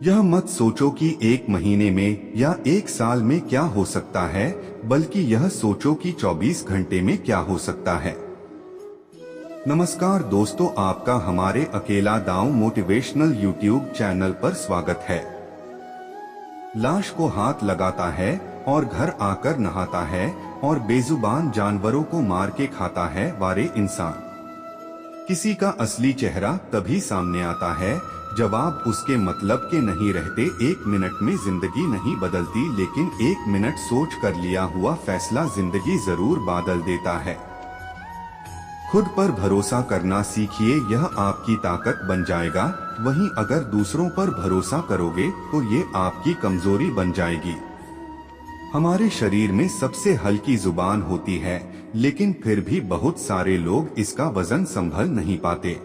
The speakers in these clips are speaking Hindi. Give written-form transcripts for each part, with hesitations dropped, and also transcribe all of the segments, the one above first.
यह मत सोचो कि एक महीने में या एक साल में क्या हो सकता है, बल्कि यह सोचो कि 24 घंटे में क्या हो सकता है। नमस्कार दोस्तों, आपका हमारे अकेला दांव मोटिवेशनल यूट्यूब चैनल पर स्वागत है। लाश को हाथ लगाता है और घर आकर नहाता है और बेजुबान जानवरों को मार के खाता है वारे इंसान। किसी का असली चेहरा तभी सामने आता है जब आप उसके मतलब के नहीं रहते। एक मिनट में जिंदगी नहीं बदलती, लेकिन एक मिनट सोच कर लिया हुआ फैसला जिंदगी जरूर बदल देता है। खुद पर भरोसा करना सीखिए, यह आपकी ताकत बन जाएगा। वहीं अगर दूसरों पर भरोसा करोगे तो ये आपकी कमजोरी बन जाएगी। हमारे शरीर में सबसे हल्की जुबान होती है, लेकिन फिर भी बहुत सारे लोग इसका वजन संभल नहीं पाते।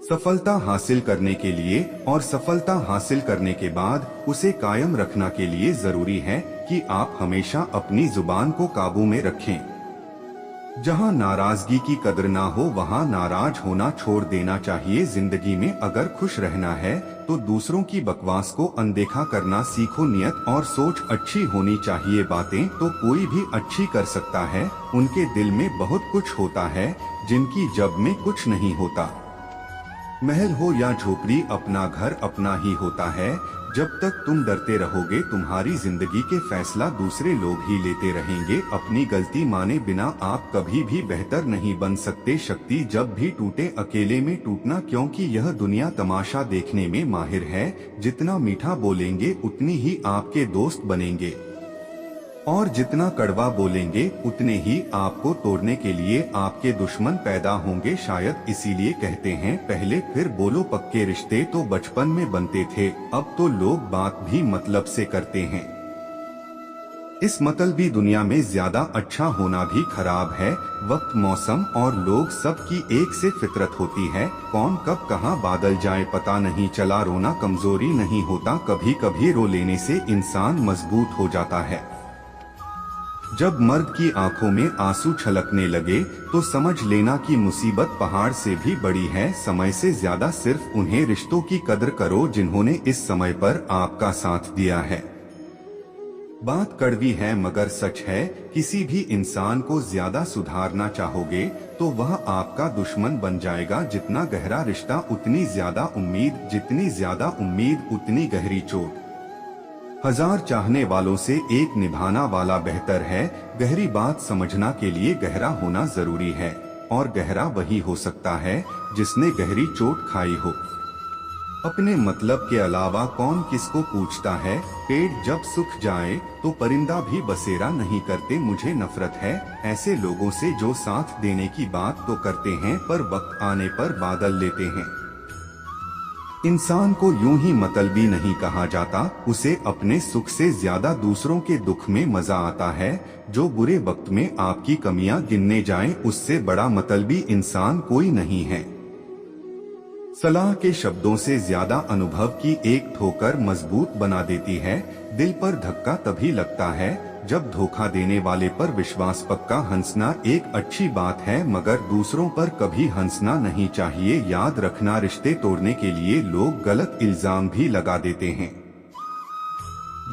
सफलता हासिल करने के लिए और सफलता हासिल करने के बाद उसे कायम रखना के लिए जरूरी है कि आप हमेशा अपनी जुबान को काबू में रखें। जहां नाराजगी की कदर ना हो वहां नाराज होना छोड़ देना चाहिए। जिंदगी में अगर खुश रहना है तो दूसरों की बकवास को अनदेखा करना सीखो। नियत और सोच अच्छी होनी चाहिए। बातें तो कोई भी अच्छी कर सकता है, उनके दिल में बहुत कुछ होता है जिनकी जब में कुछ नहीं होता। महल हो या झोपड़ी, अपना घर अपना ही होता है। जब तक तुम डरते रहोगे तुम्हारी जिंदगी के फैसला दूसरे लोग ही लेते रहेंगे। अपनी गलती माने बिना आप कभी भी बेहतर नहीं बन सकते। शक्ति जब भी टूटे अकेले में टूटना, क्योंकि यह दुनिया तमाशा देखने में माहिर है। जितना मीठा बोलेंगे उतनी ही आपके दोस्त बनेंगे और जितना कड़वा बोलेंगे उतने ही आपको तोड़ने के लिए आपके दुश्मन पैदा होंगे। शायद इसीलिए कहते हैं पहले फिर बोलो, पक्के रिश्ते तो बचपन में बनते थे, अब तो लोग बात भी मतलब से करते हैं। इस मतलबी दुनिया में ज्यादा अच्छा होना भी खराब है। वक्त, मौसम और लोग सबकी एक से फितरत होती है। कौन कब कहां बादल जाए पता नहीं चला। रोना कमजोरी नहीं होता, कभी कभी रो लेने से इंसान मजबूत हो जाता है। जब मर्द की आंखों में आंसू छलकने लगे तो समझ लेना कि मुसीबत पहाड़ से भी बड़ी है। समय से ज्यादा सिर्फ उन्हें रिश्तों की कदर करो जिन्होंने इस समय पर आपका साथ दिया है। बात कड़वी है मगर सच है, किसी भी इंसान को ज्यादा सुधारना चाहोगे तो वह आपका दुश्मन बन जाएगा। जितना गहरा रिश्ता उतनी ज्यादा उम्मीद, जितनी ज्यादा उम्मीद उतनी गहरी चोट। 1000 चाहने वालों से एक निभाना वाला बेहतर है। गहरी बात समझना के लिए गहरा होना जरूरी है, और गहरा वही हो सकता है जिसने गहरी चोट खाई हो। अपने मतलब के अलावा कौन किसको पूछता है। पेड़ जब सूख जाए तो परिंदा भी बसेरा नहीं करते। मुझे नफरत है ऐसे लोगों से जो साथ देने की बात तो करते हैं पर वक्त आने पर बादल लेते हैं। इंसान को यूं ही मतलबी नहीं कहा जाता, उसे अपने सुख से ज्यादा दूसरों के दुख में मजा आता है। जो बुरे वक्त में आपकी कमियां गिनने जाए उससे बड़ा मतलबी इंसान कोई नहीं है। सलाह के शब्दों से ज्यादा अनुभव की एक ठोकर मजबूत बना देती है। दिल पर धक्का तभी लगता है जब धोखा देने वाले पर विश्वास पक्का। हंसना एक अच्छी बात है मगर दूसरों पर कभी हंसना नहीं चाहिए। याद रखना, रिश्ते तोड़ने के लिए लोग गलत इल्जाम भी लगा देते हैं।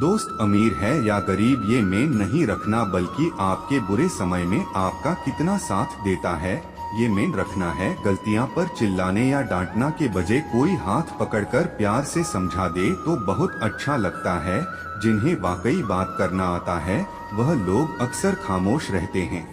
दोस्त अमीर है या गरीब ये मेन नहीं रखना, बल्कि आपके बुरे समय में आपका कितना साथ देता है ये मेन रखना है। गलतियां पर चिल्लाने या डांटना के बजाय कोई हाथ पकड़कर प्यार से समझा दे तो बहुत अच्छा लगता है। जिन्हें वाकई बात करना आता है वह लोग अक्सर खामोश रहते हैं।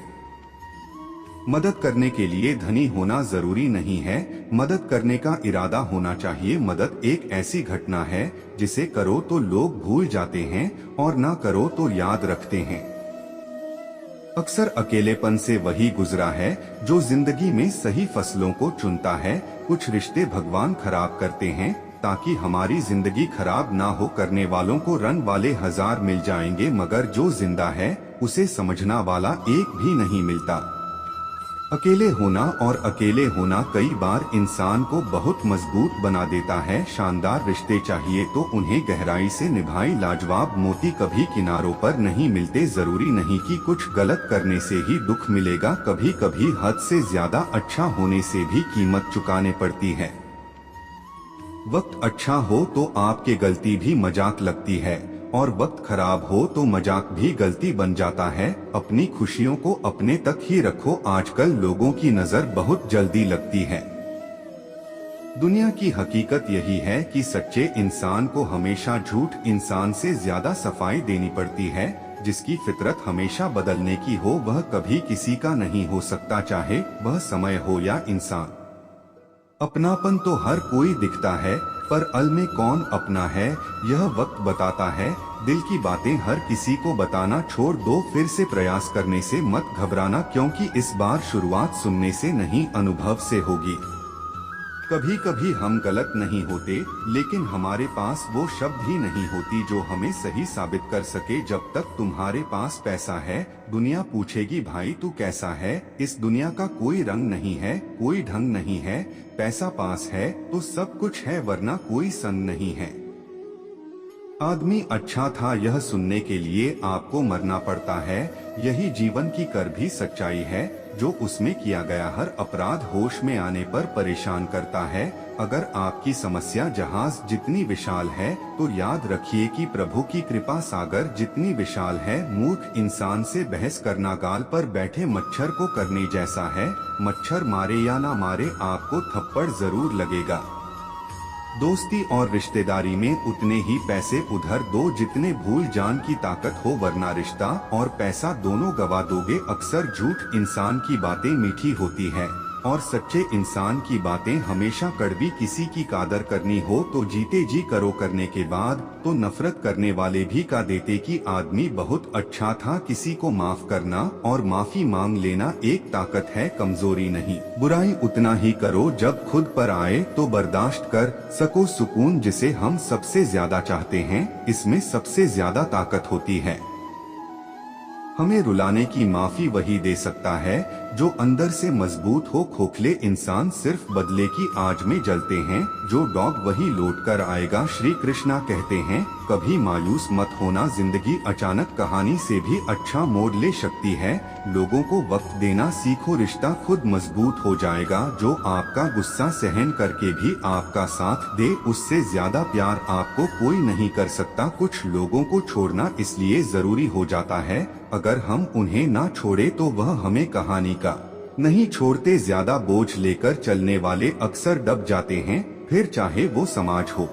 मदद करने के लिए धनी होना जरूरी नहीं है, मदद करने का इरादा होना चाहिए। मदद एक ऐसी घटना है जिसे करो तो लोग भूल जाते हैं और ना करो तो याद रखते हैं। अक्सर अकेलेपन से वही गुजरा है जो जिंदगी में सही फसलों को चुनता है। कुछ रिश्ते भगवान खराब करते हैं ताकि हमारी जिंदगी खराब ना हो। करने वालों को रन वाले 1000 मिल जाएंगे मगर जो जिंदा है उसे समझना वाला एक भी नहीं मिलता। अकेले होना और अकेले होना कई बार इंसान को बहुत मजबूत बना देता है। शानदार रिश्ते चाहिए तो उन्हें गहराई से निभाएं। लाजवाब मोती कभी किनारों पर नहीं मिलते। जरूरी नहीं कि कुछ गलत करने से ही दुख मिलेगा, कभी कभी हद से ज्यादा अच्छा होने से भी कीमत चुकाने पड़ती है। वक्त अच्छा हो तो आपके गलती भी मजाक लगती है और वक्त खराब हो तो मजाक भी गलती बन जाता है। अपनी खुशियों को अपने तक ही रखो। आजकल लोगों की नजर बहुत जल्दी लगती है। दुनिया की हकीकत यही है कि सच्चे इंसान को हमेशा झूठ इंसान से ज्यादा सफाई देनी पड़ती है। जिसकी फितरत हमेशा बदलने की हो वह कभी किसी का नहीं हो सकता, चाहे वह समय हो या इंसान। अपनापन तो हर कोई दिखता है पर अल में कौन अपना है यह वक्त बताता है। दिल की बातें हर किसी को बताना छोड़ दो। फिर से प्रयास करने से मत घबराना, क्योंकि इस बार शुरुआत सुनने से नहीं अनुभव से होगी। कभी कभी हम गलत नहीं होते, लेकिन हमारे पास वो शब्द ही नहीं होती जो हमें सही साबित कर सके। जब तक तुम्हारे पास पैसा है दुनिया पूछेगी भाई तू कैसा है। इस दुनिया का कोई रंग नहीं है, कोई ढंग नहीं है। पैसा पास है तो सब कुछ है, वरना कोई संग नहीं है। आदमी अच्छा था यह सुनने के लिए आपको मरना पड़ता है। यही जीवन की कर भी सच्चाई है, जो उसमें किया गया हर अपराध होश में आने पर परेशान करता है। अगर आपकी समस्या जहाज जितनी विशाल है तो याद रखिए कि प्रभु की कृपा सागर जितनी विशाल है। मूर्ख इंसान से बहस करना गाल पर बैठे मच्छर को करने जैसा है। मच्छर मारे या ना मारे आपको थप्पड़ जरूर लगेगा। दोस्ती और रिश्तेदारी में उतने ही पैसे उधर दो जितने भूल जान की ताकत हो, वरना रिश्ता और पैसा दोनों गवा दोगे। अक्सर झूठ इंसान की बातें मीठी होती है और सच्चे इंसान की बातें हमेशा कड़वी। किसी की कादर करनी हो तो जीते जी करो, करने के बाद तो नफरत करने वाले भी का देते कि आदमी बहुत अच्छा था। किसी को माफ करना और माफी मांग लेना एक ताकत है, कमजोरी नहीं। बुराई उतना ही करो जब खुद पर आए तो बर्दाश्त कर सको। सुकून जिसे हम सबसे ज्यादा चाहते हैं, इसमें सबसे ज्यादा ताकत होती है। हमें रुलाने की माफी वही दे सकता है जो अंदर से मजबूत हो। खोखले इंसान सिर्फ बदले की आग में जलते हैं, जो डॉग वही लौट कर आएगा। श्री कृष्णा कहते हैं कभी मायूस मत होना, जिंदगी अचानक कहानी से भी अच्छा मोड़ ले सकती है। लोगों को वक्त देना सीखो, रिश्ता खुद मजबूत हो जाएगा। जो आपका गुस्सा सहन करके भी आपका साथ दे, उससे ज्यादा प्यार आपको कोई नहीं कर सकता। कुछ लोगों को छोड़ना इसलिए जरूरी हो जाता है, अगर हम उन्हें ना छोड़े तो वह हमें कहानी का नहीं छोड़ते। ज्यादा बोझ लेकर चलने वाले अक्सर दब जाते हैं, फिर चाहे वो समाज हो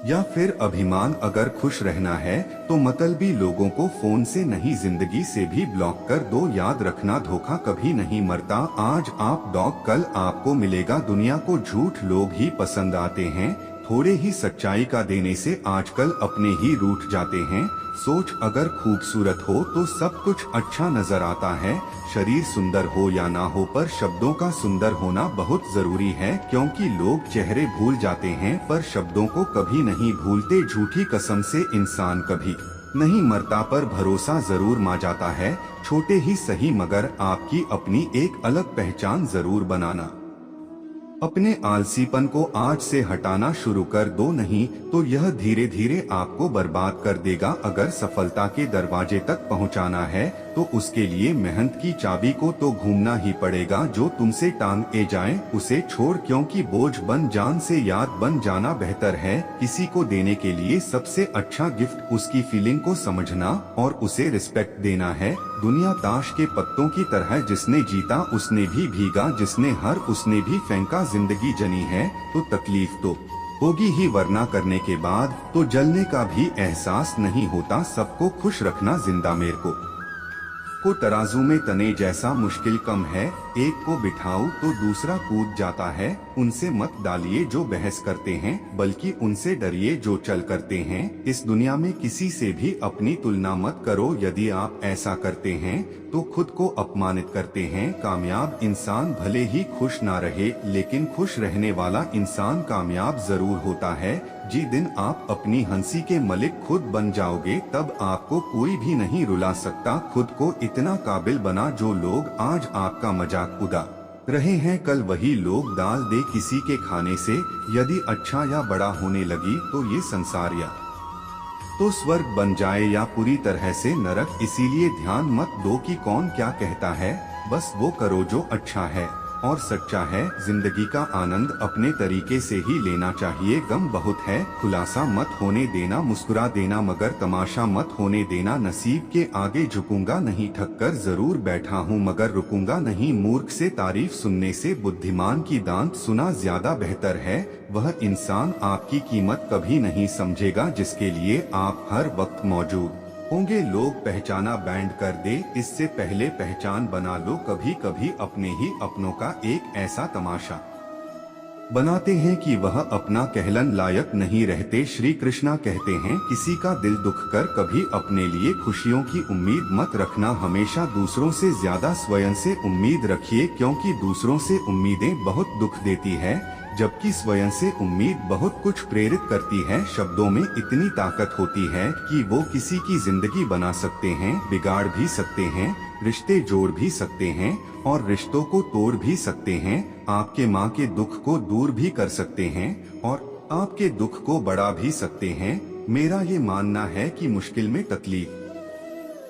या फिर अभिमान। अगर खुश रहना है तो मतलबी लोगों को फोन से नहीं जिंदगी से भी ब्लॉक कर दो। याद रखना धोखा कभी नहीं मरता। आज आप डॉग कल आपको मिलेगा। दुनिया को झूठ लोग ही पसंद आते हैं, थोड़े ही सच्चाई का देने से आजकल अपने ही रूठ जाते हैं। सोच अगर खूबसूरत हो तो सब कुछ अच्छा नजर आता है। शरीर सुंदर हो या ना हो, पर शब्दों का सुंदर होना बहुत जरूरी है, क्योंकि लोग चेहरे भूल जाते हैं पर शब्दों को कभी नहीं भूलते। झूठी कसम से इंसान कभी नहीं मरता, पर भरोसा जरूर मा जाता है। छोटे ही सही मगर आपकी अपनी एक अलग पहचान जरूर बनाना। अपने आलसीपन को आज से हटाना शुरू कर दो, नहीं तो यह धीरे धीरे आपको बर्बाद कर देगा। अगर सफलता के दरवाजे तक पहुंचाना है तो उसके लिए मेहनत की चाबी को तो घूमना ही पड़ेगा। जो तुमसे टांग ए जाए उसे छोड़, क्योंकि बोझ बन जान से याद बन जाना बेहतर है। किसी को देने के लिए सबसे अच्छा गिफ्ट उसकी फीलिंग को समझना और उसे रिस्पेक्ट देना है। दुनिया ताश के पत्तों की तरह, जिसने जीता उसने भी भीगा, जिसने हार उसने भी फेंका। जिंदगी जनी है तो तकलीफ तो होगी ही, वरना करने के बाद तो जलने का भी एहसास नहीं होता। सबको खुश रखना जिंदा मेरे को तराजू में तने जैसा मुश्किल कम है। एक को बिठाऊं तो दूसरा कूद जाता है। उनसे मत डालिए जो बहस करते हैं, बल्कि उनसे डरिए जो चल करते हैं। इस दुनिया में किसी से भी अपनी तुलना मत करो, यदि आप ऐसा करते हैं तो खुद को अपमानित करते हैं। कामयाब इंसान भले ही खुश ना रहे, लेकिन खुश रहने वाला इंसान कामयाब जरूर होता है। जिस दिन आप अपनी हंसी के मालिक खुद बन जाओगे, तब आपको कोई भी नहीं रुला सकता। खुद को इतना काबिल बना, जो लोग आज आपका मजाक उड़ा रहे हैं कल वही लोग डाल दे किसी के खाने से। यदि अच्छा या बड़ा होने लगी तो ये संसार या तो स्वर्ग बन जाए या पूरी तरह से नरक। इसीलिए ध्यान मत दो कि कौन क्या कहता है, बस वो करो जो अच्छा है। और सच्चा है। जिंदगी का आनंद अपने तरीके से ही लेना चाहिए। गम बहुत है, खुलासा मत होने देना, मुस्कुरा देना मगर तमाशा मत होने देना। नसीब के आगे झुकूंगा नहीं, थक कर जरूर बैठा हूँ मगर रुकूंगा नहीं। मूर्ख से तारीफ सुनने से बुद्धिमान की दांत सुना ज्यादा बेहतर है। वह इंसान आपकी कीमत कभी नहीं समझेगा जिसके लिए आप हर वक्त मौजूद होंगे। लोग पहचाना बैंड कर दे, इससे पहले पहचान बना लो। कभी कभी अपने ही अपनों का एक ऐसा तमाशा बनाते हैं कि वह अपना कहलन लायक नहीं रहते। श्री कृष्णा कहते हैं, किसी का दिल दुख कर कभी अपने लिए खुशियों की उम्मीद मत रखना। हमेशा दूसरों से ज्यादा स्वयं से उम्मीद रखिए, क्योंकि दूसरों से उम्मीदें बहुत दुख देती है, जबकि स्वयं से उम्मीद बहुत कुछ प्रेरित करती है। शब्दों में इतनी ताकत होती है कि वो किसी की जिंदगी बना सकते हैं, बिगाड़ भी सकते हैं, रिश्ते जोड़ भी सकते हैं और रिश्तों को तोड़ भी सकते हैं। आपके माँ के दुख को दूर भी कर सकते हैं और आपके दुख को बढ़ा भी सकते हैं। मेरा ये मानना है कि मुश्किल में, तकलीफ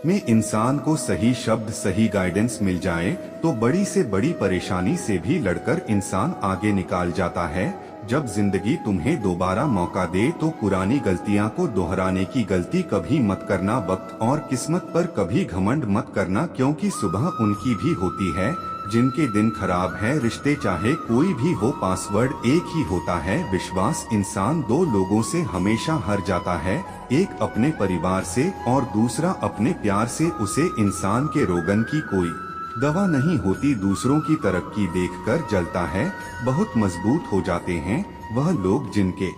में इंसान को सही शब्द, सही गाइडेंस मिल जाए तो बड़ी से बड़ी परेशानी से भी लड़कर इंसान आगे निकाल जाता है। जब जिंदगी तुम्हें दोबारा मौका दे तो पुरानी गलतियां को दोहराने की गलती कभी मत करना। वक्त और किस्मत पर कभी घमंड मत करना, क्योंकि सुबह उनकी भी होती है जिनके दिन खराब है। रिश्ते चाहे कोई भी हो, पासवर्ड एक ही होता है। विश्वास इंसान दो लोगों से हमेशा हार जाता है, एक अपने परिवार से और दूसरा अपने प्यार से। उसे इंसान के रोगन की कोई दवा नहीं होती। दूसरों की तरक्की देखकर जलता है, बहुत मजबूत हो जाते हैं वह लोग जिनके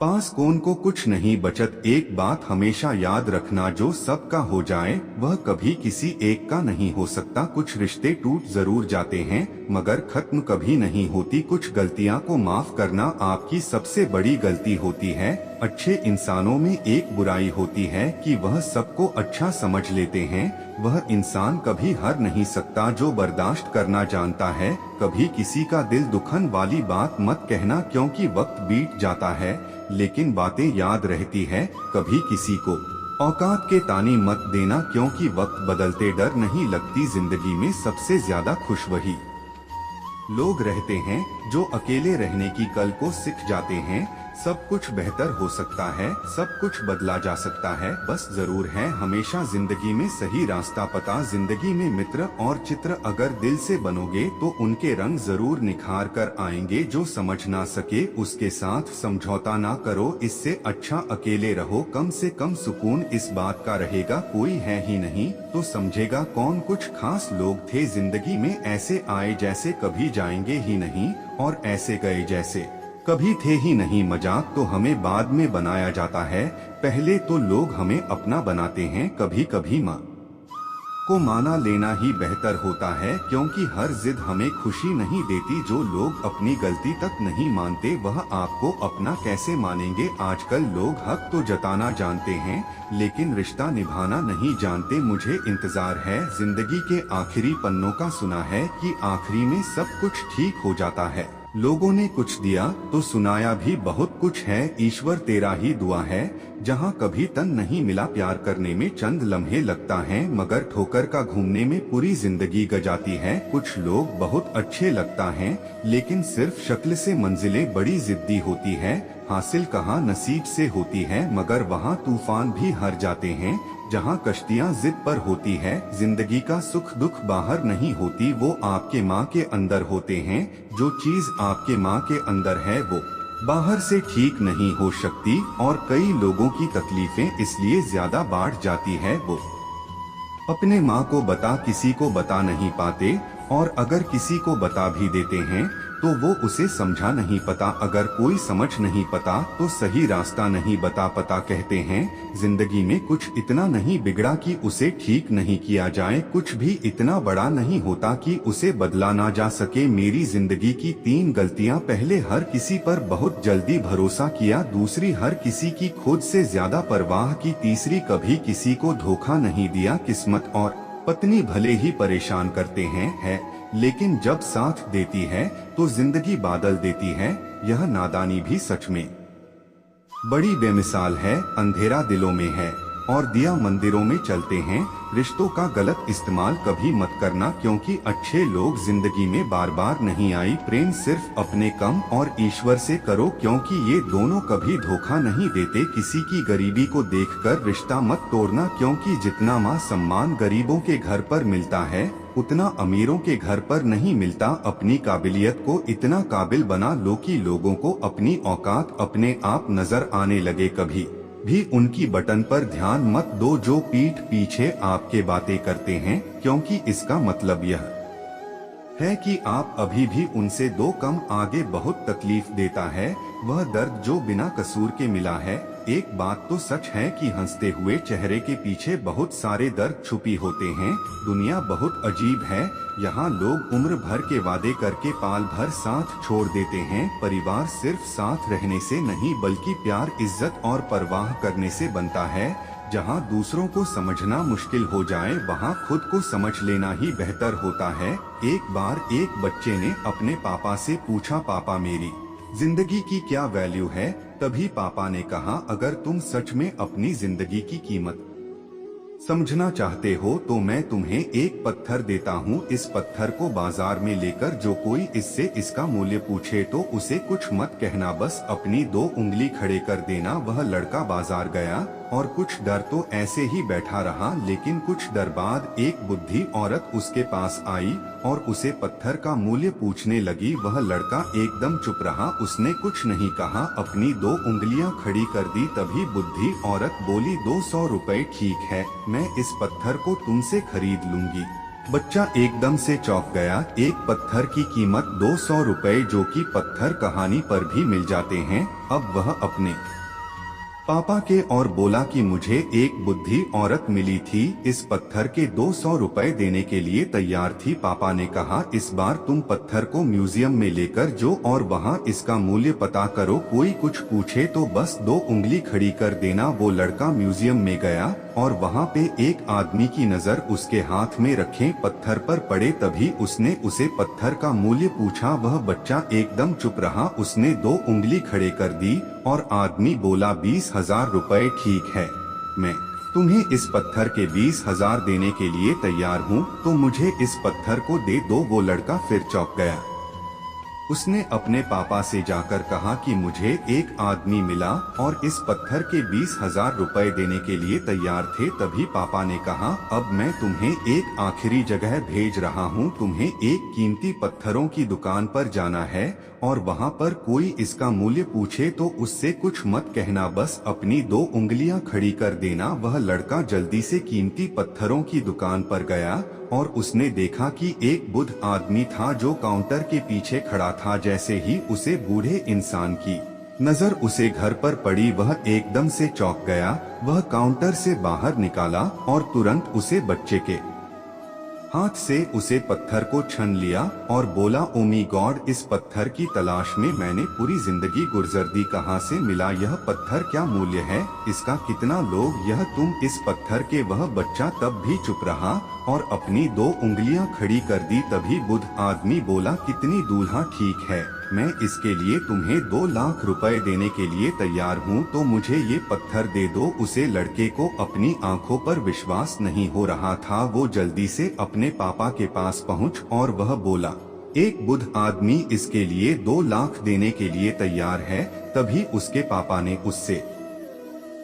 पास कौन को कुछ नहीं बचत। एक बात हमेशा याद रखना, जो सबका हो जाए वह कभी किसी एक का नहीं हो सकता। कुछ रिश्ते टूट जरूर जाते हैं मगर खत्म कभी नहीं होती। कुछ गलतियां को माफ करना आपकी सबसे बड़ी गलती होती है। अच्छे इंसानों में एक बुराई होती है कि वह सबको अच्छा समझ लेते हैं। वह इंसान कभी हार नहीं सकता जो बर्दाश्त करना जानता है। कभी किसी का दिल दुखन वाली बात मत कहना, क्योंकि वक्त बीत जाता है लेकिन बातें याद रहती है। कभी किसी को औकात के ताने मत देना, क्योंकि वक्त बदलते डर नहीं लगती। जिंदगी में सबसे ज्यादा खुश वही लोग रहते हैं जो अकेले रहने की कल को सीख जाते हैं। सब कुछ बेहतर हो सकता है, सब कुछ बदला जा सकता है, बस जरूर है हमेशा जिंदगी में सही रास्ता पता। जिंदगी में मित्र और चित्र अगर दिल से बनोगे तो उनके रंग जरूर निखार कर आएंगे। जो समझ ना सके उसके साथ समझौता ना करो, इससे अच्छा अकेले रहो। कम से कम सुकून इस बात का रहेगा कोई है ही नहीं तो समझेगा कौन। कुछ खास लोग थे जिंदगी में, ऐसे आए जैसे कभी जाएंगे ही नहीं और ऐसे गए जैसे कभी थे ही नहीं। मजाक तो हमें बाद में बनाया जाता है, पहले तो लोग हमें अपना बनाते हैं। कभी कभी माँ को माना लेना ही बेहतर होता है, क्योंकि हर जिद हमें खुशी नहीं देती। जो लोग अपनी गलती तक नहीं मानते वह आपको अपना कैसे मानेंगे। आजकल लोग हक तो जताना जानते हैं लेकिन रिश्ता निभाना नहीं जानते। मुझे इंतजार है जिंदगी के आखिरी पन्नों का, सुना है कि आखिरी में सब कुछ ठीक हो जाता है। लोगों ने कुछ दिया तो सुनाया भी बहुत कुछ है। ईश्वर तेरा ही दुआ है, जहाँ कभी तन नहीं मिला। प्यार करने में चंद लम्हे लगता है मगर ठोकर का घूमने में पूरी जिंदगी गजाती है। कुछ लोग बहुत अच्छे लगता हैं लेकिन सिर्फ शक्ल से मंजिलें बड़ी जिद्दी होती है। हासिल कहाँ नसीब से होती है मगर वहाँ तूफान भी हार जाते हैं। जहाँ कश्तियाँ जिद पर होती है, जिंदगी का सुख दुख बाहर नहीं होती, वो आपके माँ के अंदर होते हैं। जो चीज आपके माँ के अंदर है वो बाहर से ठीक नहीं हो सकती और कई लोगों की तकलीफें इसलिए ज्यादा बढ़ जाती है। वो अपने माँ को बता किसी को बता नहीं पाते और अगर किसी को बता भी देते हैं तो वो उसे समझा नहीं पता। अगर कोई समझ नहीं पता तो सही रास्ता नहीं बता पता। कहते हैं जिंदगी में कुछ इतना नहीं बिगड़ा कि उसे ठीक नहीं किया जाए, कुछ भी इतना बड़ा नहीं होता कि उसे बदला ना जा सके। मेरी जिंदगी की 3 गलतियां, पहले हर किसी पर बहुत जल्दी भरोसा किया, दूसरी हर किसी की खुद से ज्यादा परवाह की, तीसरी कभी किसी को धोखा नहीं दिया। किस्मत और पत्नी भले ही परेशान करते हैं लेकिन जब साथ देती है तो जिंदगी बादल देती है। यह नादानी भी सच में बड़ी बेमिसाल है। अंधेरा दिलों में है और दिया मंदिरों में चलते हैं। रिश्तों का गलत इस्तेमाल कभी मत करना, क्योंकि अच्छे लोग जिंदगी में बार बार नहीं आई। प्रेम सिर्फ अपने कम और ईश्वर से करो, क्योंकि ये दोनों कभी धोखा नहीं देते। किसी की गरीबी को देखकर रिश्ता मत तोड़ना, क्योंकि जितना मान सम्मान गरीबों के घर पर मिलता है उतना अमीरों के घर पर नहीं मिलता। अपनी काबिलियत को इतना काबिल बना लो कि लोगों को अपनी औकात अपने आप नजर आने लगे। कभी भी उनकी बटन पर ध्यान मत दो जो पीठ पीछे आपके बातें करते हैं, क्योंकि इसका मतलब यह है कि आप अभी भी उनसे दो कम आगे। बहुत तकलीफ देता है वह दर्द जो बिना कसूर के मिला है। एक बात तो सच है कि हंसते हुए चेहरे के पीछे बहुत सारे दर्द छुपी होते हैं। दुनिया बहुत अजीब है, यहाँ लोग उम्र भर के वादे करके पाल भर साथ छोड़ देते हैं। परिवार सिर्फ साथ रहने से नहीं बल्कि प्यार, इज्जत और परवाह करने से बनता है। जहाँ दूसरों को समझना मुश्किल हो जाए वहाँ खुद को समझ लेना ही बेहतर होता है। एक बार एक बच्चे ने अपने पापा से पूछा, पापा मेरी जिंदगी की क्या वैल्यू है? तभी पापा ने कहा, अगर तुम सच में अपनी जिंदगी की कीमत समझना चाहते हो तो मैं तुम्हें एक पत्थर देता हूँ। इस पत्थर को बाजार में लेकर जो कोई इससे इसका मूल्य पूछे तो उसे कुछ मत कहना, बस अपनी दो उंगली खड़े कर देना। वह लड़का बाजार गया और कुछ डर तो ऐसे ही बैठा रहा, लेकिन कुछ देर बाद एक बुद्धि औरत उसके पास आई और उसे पत्थर का मूल्य पूछने लगी। वह लड़का एकदम चुप रहा, उसने कुछ नहीं कहा, अपनी दो उंगलियां खड़ी कर दी। तभी बुद्धि औरत बोली, 200 रुपए ठीक है, मैं इस पत्थर को तुमसे खरीद लूंगी। बच्चा एकदम से चौंक गया। एक पत्थर की कीमत 200 रुपए, जो कि पत्थर कहानी पर भी मिल जाते हैं। अब वह अपने पापा के और बोला कि मुझे एक बुद्धि औरत मिली थी, इस पत्थर के 200 रुपए देने के लिए तैयार थी। पापा ने कहा, इस बार तुम पत्थर को म्यूजियम में लेकर जो और वहाँ इसका मूल्य पता करो। कोई कुछ पूछे तो बस दो उंगली खड़ी कर देना। वो लड़का म्यूजियम में गया और वहाँ पे एक आदमी की नजर उसके हाथ में रखे पत्थर पर पड़े। तभी उसने उसे पत्थर का मूल्य पूछा। वह बच्चा एकदम चुप रहा, उसने दो उंगली खड़े कर दी और आदमी बोला, 20,000 रुपए ठीक है, मैं तुम्हें इस पत्थर के 20,000 देने के लिए तैयार हूँ, तो मुझे इस पत्थर को दे दो। वो लड़का फिर चौंक गया। उसने अपने पापा से जाकर कहा कि मुझे एक आदमी मिला और इस पत्थर के 20,000 रुपए देने के लिए तैयार थे। तभी पापा ने कहा, अब मैं तुम्हें एक आखिरी जगह भेज रहा हूँ। तुम्हें एक कीमती पत्थरों की दुकान पर जाना है और वहाँ पर कोई इसका मूल्य पूछे तो उससे कुछ मत कहना, बस अपनी दो उंगलियां खड़ी कर देना। वह लड़का जल्दी से कीमती पत्थरों की दुकान पर गया और उसने देखा कि एक बुद्ध आदमी था जो काउंटर के पीछे खड़ा था। जैसे ही उसे बूढ़े इंसान की नजर उसे घर पर पड़ी, वह एकदम से चौंक गया। वह काउंटर से बाहर निकाला और तुरंत उसे बच्चे के हाथ से उसे पत्थर को छीन लिया और बोला, ओ मी गॉड, इस पत्थर की तलाश में मैंने पूरी जिंदगी गुजर दी, कहाँ से मिला यह पत्थर? क्या मूल्य है इसका? कितना लोग यह तुम इस पत्थर के? वह बच्चा तब भी चुप रहा और अपनी दो उंगलियां खड़ी कर दी। तभी बुद्ध आदमी बोला, कितनी दूल्हा ठीक है, मैं इसके लिए तुम्हें 2 लाख रुपए देने के लिए तैयार हूँ, तो मुझे ये पत्थर दे दो। उसे लड़के को अपनी आंखों पर विश्वास नहीं हो रहा था। वो जल्दी से अपने पापा के पास पहुँच और वह बोला, एक बुद्ध आदमी इसके लिए 2 लाख देने के लिए तैयार है। तभी उसके पापा ने उससे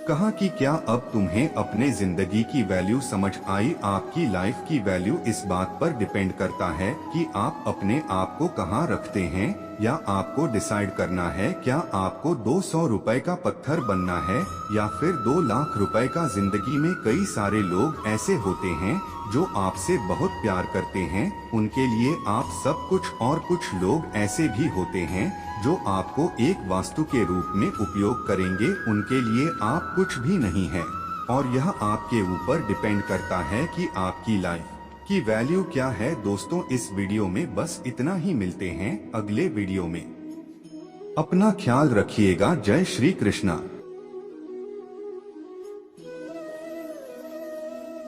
कहा कि क्या अब तुम्हें अपने जिंदगी की वैल्यू समझ आई? आपकी लाइफ की वैल्यू इस बात पर डिपेंड करता है कि आप अपने आप को कहाँ रखते हैं, या आपको डिसाइड करना है क्या आपको 200 रुपए का पत्थर बनना है या फिर 2 लाख रुपए का। जिंदगी में कई सारे लोग ऐसे होते हैं जो आपसे बहुत प्यार करते हैं, उनके लिए आप सब कुछ, और कुछ लोग ऐसे भी होते हैं जो आपको एक वस्तु के रूप में उपयोग करेंगे, उनके लिए आप कुछ भी नहीं है। और यह आपके ऊपर डिपेंड करता है कि आपकी लाइफ की वैल्यू क्या है। दोस्तों, इस वीडियो में बस इतना ही, मिलते हैं अगले वीडियो में। अपना ख्याल रखिएगा। जय श्री कृष्णा।